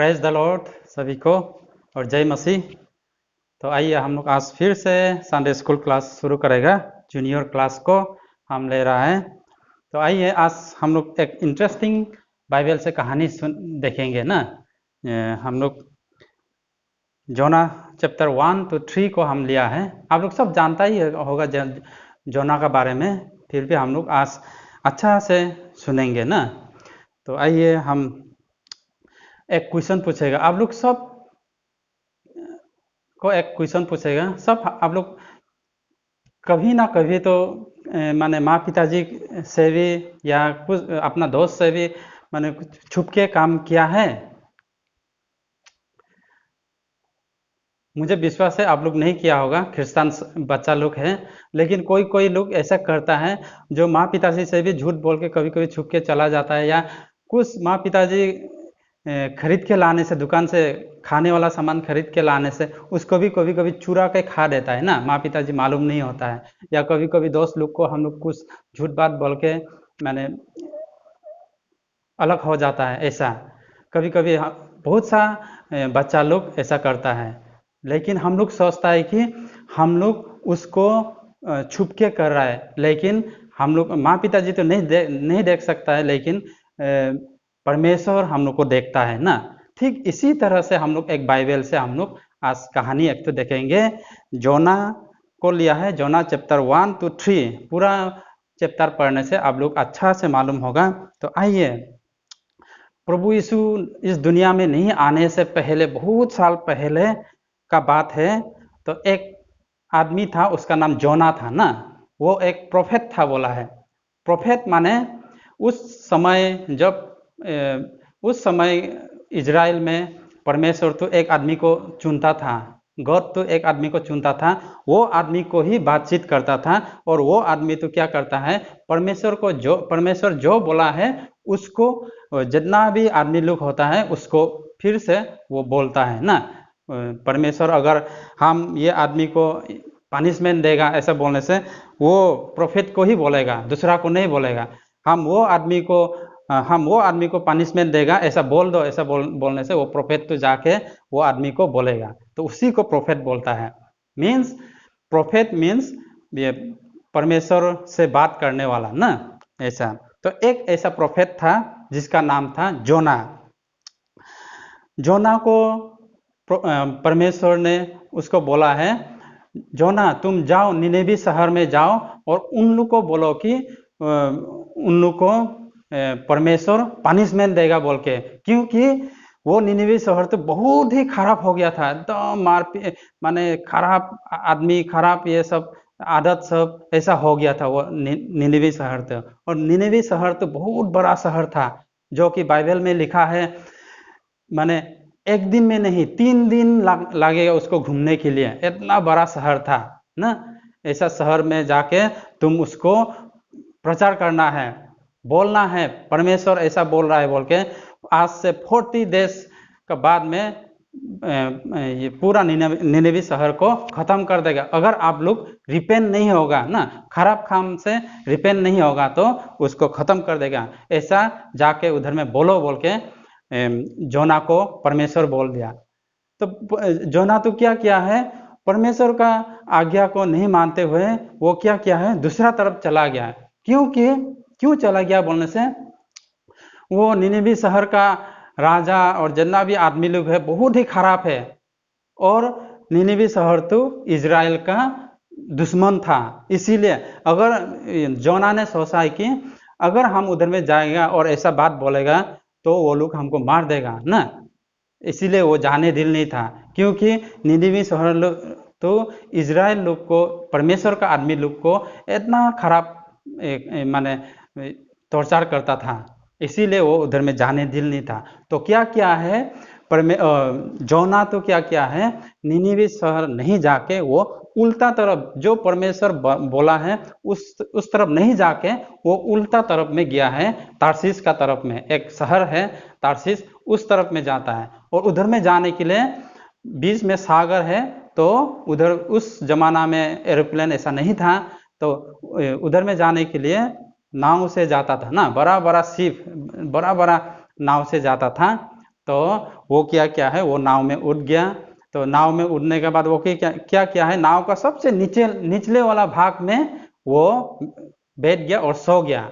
Praise the Lord सभी को और जय मसीह। तो आइए हम लोग आज फिर से संडे स्कूल क्लास शुरू करेगा। जूनियर क्लास को हम ले रहा है। तो आइए आज हम लोग एक इंटरेस्टिंग बाइबल से कहानी देखेंगे ना। हम लोग जोना चैप्टर 1 to 3 को हम लिया है। आप लोग सब जानता ही होगा जोना का बारे में, फिर भी हम लोग आज अच्छा से सुनेंगे ना। तो आइए हम एक क्वेश्चन पूछेगा, आप लोग सब को एक क्वेश्चन पूछेगा। सब आप लोग कभी ना कभी तो माने माँ पिताजी से भी या कुछ अपना दोस्त से भी माने छुप के काम किया है। मुझे विश्वास है आप लोग नहीं किया होगा, क्रिश्चियन बच्चा लोग हैं, लेकिन कोई कोई लोग ऐसा करता है जो माँ पिताजी से भी झूठ बोल के कभी कभी छुप के चला जाता है, या कुछ माँ पिताजी खरीद के लाने से, दुकान से खाने वाला सामान खरीद के लाने से उसको भी कभी कभी चुरा के खा देता है ना। माँ पिताजी मालूम नहीं होता है, या कभी कभी दोस्त लोग को हम लोग कुछ झूठ बात बोल के मैंने अलग हो जाता है। ऐसा कभी कभी बहुत सा बच्चा लोग ऐसा करता है, लेकिन हम लोग सोचता है कि हम लोग उसको छुप के कर रहा है, लेकिन हम लोग माँ पिताजी तो नहीं देख सकता है, लेकिन परमेश्वर हम लोग को देखता है ना। ठीक इसी तरह से हम लोग एक बाइबल से हम लोग आज कहानी एक तो देखेंगे। जोना को लिया है, जोना चैप्टर 1 to 3 पूरा चैप्टर पढ़ने से आप लोग अच्छा से मालूम होगा। तो आइए, प्रभु यीशु इस दुनिया में नहीं आने से पहले, बहुत साल पहले का बात है, तो एक आदमी था, उसका नाम जोना था ना। वो एक प्रोफेट था बोला है। प्रोफेट माने उस समय इजराइल में परमेश्वर तो एक आदमी को चुनता था, गॉड तो एक आदमी को चुनता था, वो आदमी को ही बातचीत करता था। और वो आदमी तो क्या करता है, परमेश्वर जो बोला है उसको जितना भी आदमी लोग होता है उसको फिर से वो बोलता है ना। परमेश्वर अगर हम ये आदमी को पनिशमेंट देगा ऐसा बोलने से, वो प्रोफेट को ही बोलेगा, दूसरा को नहीं बोलेगा। हम वो आदमी को पनिशमेंट देगा ऐसा बोल दो, ऐसा बोलने से वो प्रोफेट तो जाके वो आदमी को बोलेगा, तो उसी को प्रोफेट बोलता है। प्रोफेट मीन्स ये परमेश्वर से बात करने वाला ना, ऐसा। तो एक ऐसा प्रोफेट था जिसका नाम था जोना। जोना को परमेश्वर ने उसको बोला है, जोना तुम जाओ निनेवी शहर में जाओ और उन लोग को बोलो कि उन लोग को परमेश्वर पनिशमेंट देगा बोल के, क्योंकि वो निनेवी शहर तो बहुत ही खराब हो गया था, एकदम माने खराब आदमी, खराब ये सब आदत सब ऐसा हो गया था वो निनेवी शहर तो। और निनेवी शहर तो बहुत बड़ा शहर था, जो कि बाइबल में लिखा है माने एक दिन में नहीं 3 दिन लगेगा उसको घूमने के लिए, इतना बड़ा शहर था ना। ऐसा शहर में जाके तुम उसको प्रचार करना है, बोलना है परमेश्वर ऐसा बोल रहा है बोल के। आज से 40 देश के बाद में ये पूरा निनेवी शहर को खत्म कर देगा। अगर आप लोग रिपेंट नहीं होगा ना, खराब काम से रिपेंट नहीं होगा तो उसको खत्म कर देगा, ऐसा जाके उधर में बोलो बोल के जोना को परमेश्वर बोल दिया। तो जोना तो क्या किया है, परमेश्वर का आज्ञा को नहीं मानते हुए वो क्या किया है, दूसरा तरफ चला गया। क्यों चला गया बोलने से, वो निनेवी शहर का राजा और जितना भी आदमी लोग है बहुत ही खराब है, और निनेवी शहर तो इजराइल का दुश्मन था। इसीलिए अगर जोना ने सोचा कि अगर हम उधर में जाएगा और ऐसा बात बोलेगा तो वो लोग हमको मार देगा ना, इसीलिए वो जाने दिल नहीं था। क्योंकि निनेवी शहर तो इजराइल लोग को, परमेश्वर का आदमी लोग को इतना खराब माने टॉर्चर करता था, इसीलिए वो उधर में जाने दिल नहीं था। तो क्या है, जोना तो क्या है, निनेवी शहर नहीं जाके वो उल्टा तरफ, जो परमेश्वर बोला है उस तरफ नहीं जाके वो उल्टा तरफ में गया है, तारसीस का तरफ में एक शहर है तारसीस, उस तरफ में जाता है। और उधर में जाने के लिए बीच में सागर है, तो उधर उस जमाना में एरोप्लेन ऐसा नहीं था, तो उधर में जाने के लिए नाव से जाता था ना, बड़ा बड़ा शिप, बड़ा बड़ा नाव से जाता था। तो वो क्या है, वो नाव में उठ गया। तो नाव में उड़ने के बाद वो क्या है, नाव का सबसे निचले वाला भाग में वो बैठ गया और सो गया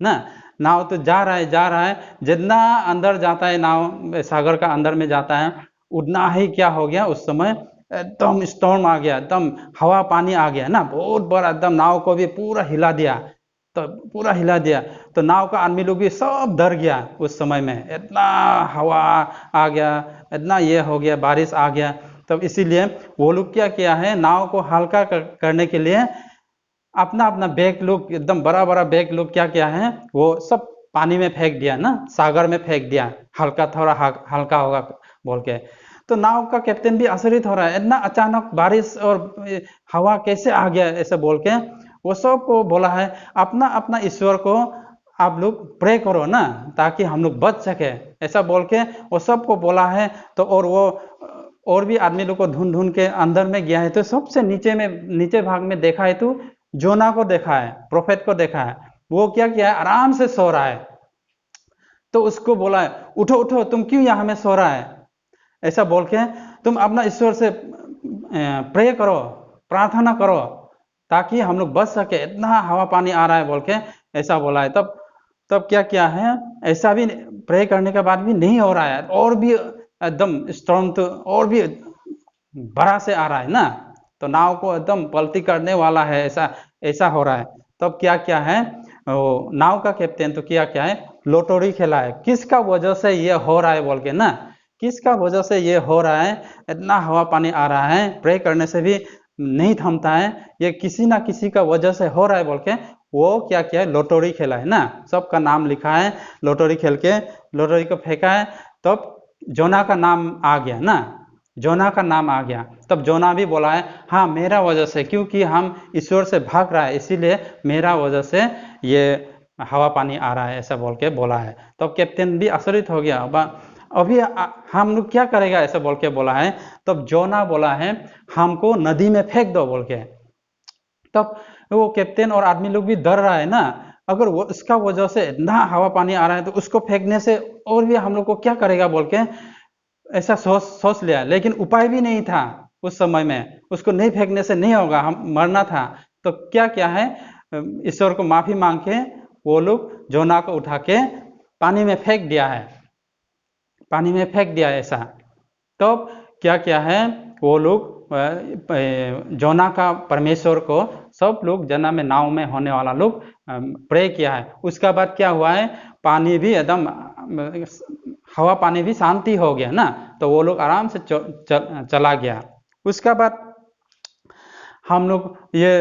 ना। नाव तो जा रहा है, जितना अंदर जाता है नाव सागर का अंदर में जाता है, उतना ही क्या हो गया उस समय, एकदम स्टॉर्म आ गया, एकदम हवा पानी आ गया ना, बहुत बड़ा, एकदम नाव को भी पूरा हिला दिया। तो पूरा हिला दिया तो नाव का आदमी लोग भी सब डर गया उस समय में, इतना हवा आ गया, इतना ये हो गया, बारिश आ गया। तब इसीलिए वो लोग क्या किया है, नाव को हल्का करने के लिए अपना अपना बैग लोग, एकदम बड़ा बड़ा बैग लोग क्या किया है, वो सब पानी में फेंक दिया ना, सागर में फेंक दिया, हल्का थोड़ा हल्का होगा बोल के। तो नाव का कैप्टन भी आश्चर्य हो रहा है, इतना अचानक बारिश और हवा कैसे आ गया ऐसे बोल के। वो सबको बोला है अपना अपना ईश्वर को आप लोग प्रे करो ना, ताकि हम लोग बच सके, ऐसा बोल के वो सबको बोला है। तो और वो और भी आदमी लोग को ढूंढ ढूंढ के अंदर में गया है, तो सबसे नीचे भाग में देखा है तो जोना को देखा है, प्रोफेट को देखा है, वो क्या किया है, आराम से सो रहा है। तो उसको बोला है उठो उठो, तुम क्यों यहाँ में सो रहा है, ऐसा बोल के तुम अपना ईश्वर से प्रे करो, प्रार्थना करो, ताकि हम लोग बच सके, इतना हवा पानी आ रहा है बोल के ऐसा बोला है। तब क्या है, ऐसा भी प्रे करने के बाद भी नहीं हो रहा है, और भी एकदम स्ट्रॉन्ग, तो और भी बड़ा से आ रहा है ना, तो नाव को एकदम पलटी करने वाला है, ऐसा हो रहा है। तब क्या है, वो नाव का कैप्टन तो क्या है, लोटोरी खेला है, किसका वजह से ये हो रहा है बोल के ना, किसका वजह से ये हो रहा है, इतना हवा पानी आ रहा है, प्रे करने से भी नहीं थमता है, ये किसी ना किसी का वजह से हो रहा है बोल के वो क्या है, लोटोरी खेला है ना, सबका नाम लिखा है, लोटोरी खेल के लोटोरी को फेंका है। तब जोना का नाम आ गया ना, जोना का नाम आ गया। तब जोना भी बोला है हाँ मेरा वजह से, क्योंकि हम ईश्वर से भाग रहा है, इसीलिए मेरा वजह से ये हवा पानी आ रहा है, ऐसा बोल के बोला है। तब कैप्टन भी आश्चर्य हो गया, अभी हम लोग क्या करेगा, ऐसा बोल के बोला है। तब जोना बोला है हमको नदी में फेंक दो बोल के। तब वो कैप्टन और आदमी लोग भी डर रहा है ना, अगर वो इसका वजह से इतना हवा पानी आ रहा है तो उसको फेंकने से और भी हम लोग को क्या करेगा बोल के ऐसा सोच लिया, लेकिन उपाय भी नहीं था उस समय में, उसको नहीं फेंकने से नहीं होगा, हम मरना था। तो क्या है, ईश्वर को माफी मांग के वो लोग जोना को उठा के पानी में फेंक दिया है, पानी में फेंक दिया ऐसा। तब क्या है, वो लोग जोना का परमेश्वर को सब लोग जना में नाव में होने वाला लोग प्रे किया है। उसका बाद क्या हुआ है, पानी भी एकदम हवा पानी भी शांति हो गया ना, तो वो लोग आराम से चला गया। उसका बाद हम लोग ये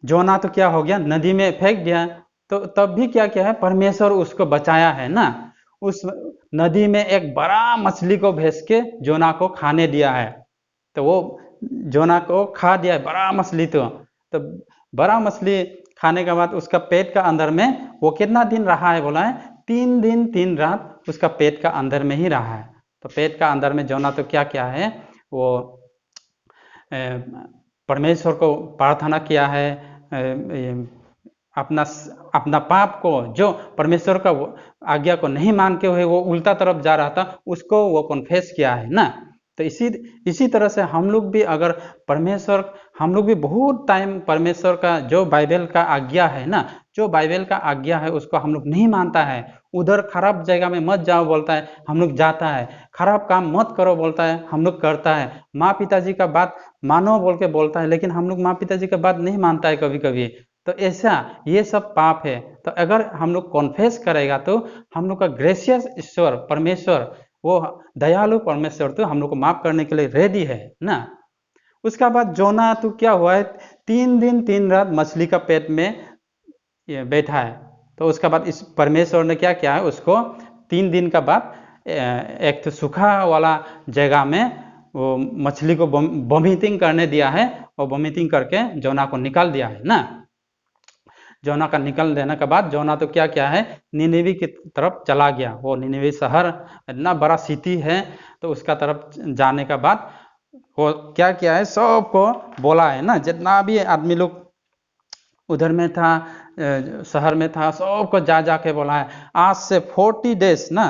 जोना तो क्या हो गया, नदी में फेंक दिया, तो तब भी क्या है, परमेश्वर उसको बचाया है ना, उस नदी में एक बड़ा मछली को भेज के जोना को खाने दिया है। तो वो जोना को खा दिया है बड़ा मछली। तो बड़ा मछली खाने के बाद उसका पेट का अंदर में वो कितना दिन रहा है बोला है, 3 दिन 3 रात उसका पेट का अंदर में ही रहा है। तो पेट का अंदर में जोना तो क्या है, वो परमेश्वर को प्रार्थना किया है, अपना पाप को, जो परमेश्वर का आज्ञा को नहीं मान के हुए वो उल्टा तरफ जा रहा था, उसको वो कन्फेस किया है ना। तो इसी तरह से हम लोग भी अगर हम लोग भी बहुत टाइम परमेश्वर का जो बाइबल का आज्ञा है ना, जो बाइबल का आज्ञा है उसको हम लोग नहीं मानता है, उधर खराब जगह में मत जाओ बोलता है, हम लोग जाता है, खराब काम मत करो बोलता है, हम लोग करता है, माँ पिताजी का बात मानो बोल के बोलता है, लेकिन हम लोग माँ पिताजी का बात नहीं मानता है कभी कभी। तो ऐसा ये सब पाप है। तो अगर हम लोग कॉन्फेस करेगा तो हम लोग का ग्रेसियस ईश्वर परमेश्वर, वो दयालु परमेश्वर तो हम लोग को माफ करने के लिए रेडी है ना। उसका बाद जोना तो क्या हुआ है, 3 दिन 3 रात मछली का पेट में ये बैठा है। तो उसका बाद इस परमेश्वर ने क्या किया है, उसको 3 दिन का बाद एक तो सूखा वाला जगह में वो मछली को वॉमिटिंग करने दिया है, और वॉमिटिंग करके जोना को निकाल दिया है ना। जोना का निकल देने के बाद जोना तो क्या है, निनेवी की तरफ चला गया। वो निनेवी शहर इतना बड़ा सिटी है, तो उसका तरफ जाने के बाद वो क्या है, सबको बोला है ना, जितना भी आदमी लोग उधर में था, शहर में था, सबको जा के बोला है आज से 40 डेज ना,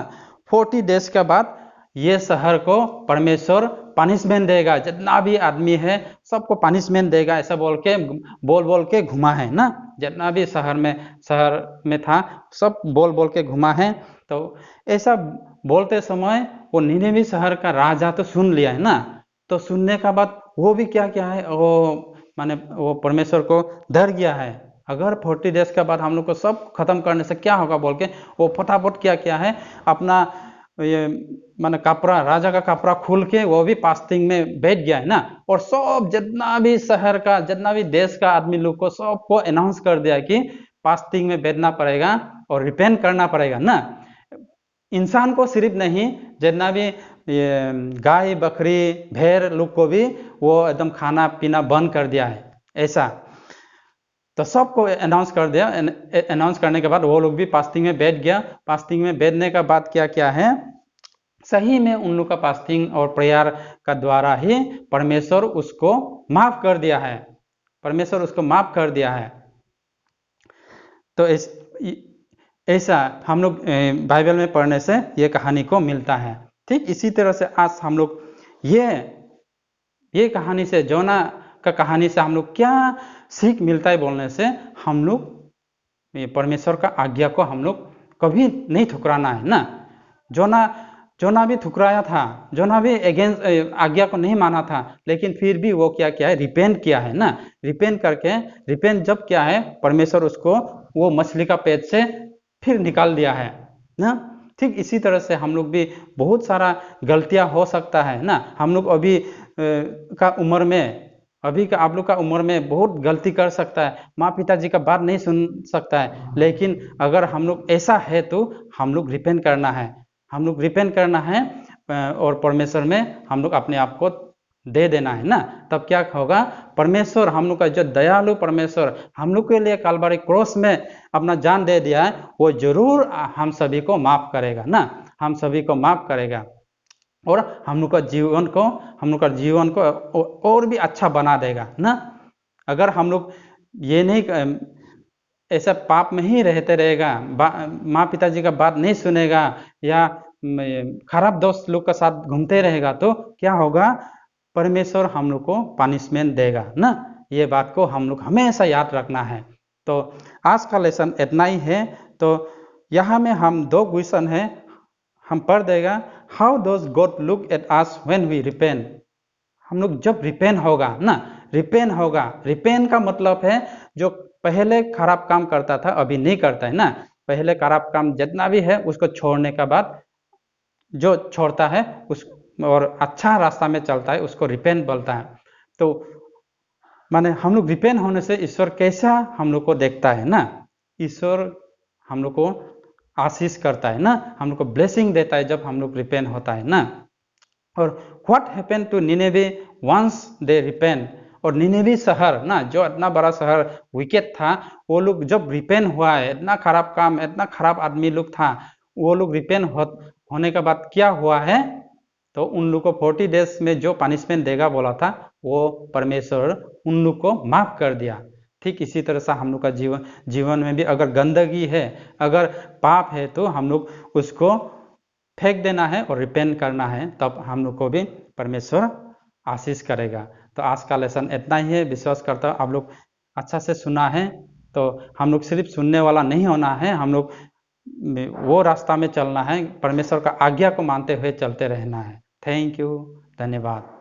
40 डेज के बाद ये शहर को परमेश्वर पनिशमेंट देगा, जितना भी आदमी है सबको पनिशमेंट देगा, ऐसा बोल के घुमा है ना। जितना भी शहर में था सब बोल के घुमा है। तो ऐसा बोलते समय वो निनेवी शहर का राजा तो सुन लिया है ना। तो सुनने का बाद वो भी क्या है, वो परमेश्वर को डर गया है। अगर 40 डेज के बाद हम लोग को सब खत्म करने से क्या होगा बोल के वो फटाफट क्या है, अपना ये कपड़ा, राजा का कपड़ा खोल के वो भी फास्टिंग में बैठ गया है ना। और सब जितना भी शहर का, जितना भी देश का आदमी लोग को सबको अनाउंस कर दिया कि फास्टिंग में बैठना पड़ेगा और रिपेंट करना पड़ेगा ना। इंसान को सिर्फ नहीं, जितना भी ये गाय बकरी भेड़ लोग को भी वो एकदम खाना पीना बंद कर दिया है ऐसा। तो सबको अनाउंस कर दिया। अनाउंस करने के बाद वो लोग भी फास्टिंग में बैठ गया। फास्टिंग में बैठने का बाद क्या है, सही में उन लोग का फास्टिंग और प्रेयर का द्वारा ही परमेश्वर उसको माफ कर दिया है। परमेश्वर उसको माफ कर दिया है। तो ऐसा हम लोग बाइबल में पढ़ने से ये कहानी को मिलता है। ठीक इसी तरह से आज हम लोग ये कहानी से, जोना का कहानी से हम लोग क्या सीख मिलता है बोलने से, हम लोग परमेश्वर का आज्ञा को हम लोग कभी नहीं ठुकराना है ना। जोना भी ठुकराया था, जोना भी अगेंस्ट आज्ञा को नहीं माना था, लेकिन फिर भी वो क्या है, रिपेंट किया है ना। रिपेंट जब क्या है, परमेश्वर उसको वो मछली का पेट से फिर निकाल दिया है ना। ठीक इसी तरह से हम लोग भी बहुत सारा गलतियां हो सकता है ना। हम लोग अभी का उम्र में, अभी का आप लोग का उम्र में बहुत गलती कर सकता है, माँ पिताजी का बात नहीं सुन सकता है। लेकिन अगर हम लोग ऐसा है तो हम लोग रिपेंट करना है, हम लोग रिपेंट करना है और परमेश्वर में हम लोग अपने आप को दे देना है ना। तब क्या होगा, परमेश्वर हम लोग का जो दयालु परमेश्वर हम लोग के लिए कलवरी क्रॉस में अपना जान दे दिया है, वो जरूर हम सभी को माफ करेगा ना। हम सभी को माफ करेगा और हम लोग का जीवन को और भी अच्छा बना देगा ना। अगर हम लोग ये नहीं ऐसा पाप में ही रहते रहेगा, माँ पिताजी का बात नहीं सुनेगा या खराब दोस्त लोग के साथ घूमते रहेगा, तो क्या होगा, परमेश्वर हम लोग को पनिशमेंट देगा ना। ये बात को हम लोग हमेशा याद रखना है। तो आज का लेसन इतना ही है। तो यहाँ में हम 2 क्वेश्चन है, हम पढ़ देगा। How does God look at us when we repent. हम लोग जब रिपेंट होगा ना, रिपेंट का मतलब है जो पहले खराब काम करता था अभी नहीं करता है ना। पहले खराब काम जितना भी है उसको छोड़ने के बाद जो छोड़ता है उस और अच्छा रास्ता में चलता है उसको रिपेंट बोलता है। तो माने हम लोग रिपेंट होने से ईश्वर कैसा हम लोग को देखता है ना। ईश्वर हम लोग को आशीष करता है ना, हम लोग को ब्लेसिंग देता है जब हम लोग रिपेंट होता है ना। और what happen to Nineveh once they repent. और निनेवी शहर ना, जो इतना बड़ा शहर विकेट था, वो लोग जब रिपेंट हुआ है, इतना खराब काम, इतना खराब आदमी लोग था, वो लोग रिपेंट होने के बाद क्या हुआ है, तो उन लोग को 40 डेज में जो पनिशमेंट देगा बोला था, वो परमेश्वर उन लोग को माफ कर दिया। ठीक इसी तरह से हम लोग का जीवन में भी अगर गंदगी है, अगर पाप है, तो हम लोग उसको फेंक देना है और रिपेंट करना है, तब हम लोग को भी परमेश्वर आशीष करेगा। तो आज का लेसन इतना ही है। विश्वास करता हूँ आप लोग अच्छा से सुना है। तो हम लोग सिर्फ सुनने वाला नहीं होना है, हम लोग वो रास्ता में चलना है, परमेश्वर का आज्ञा को मानते हुए चलते रहना है। थैंक यू, धन्यवाद।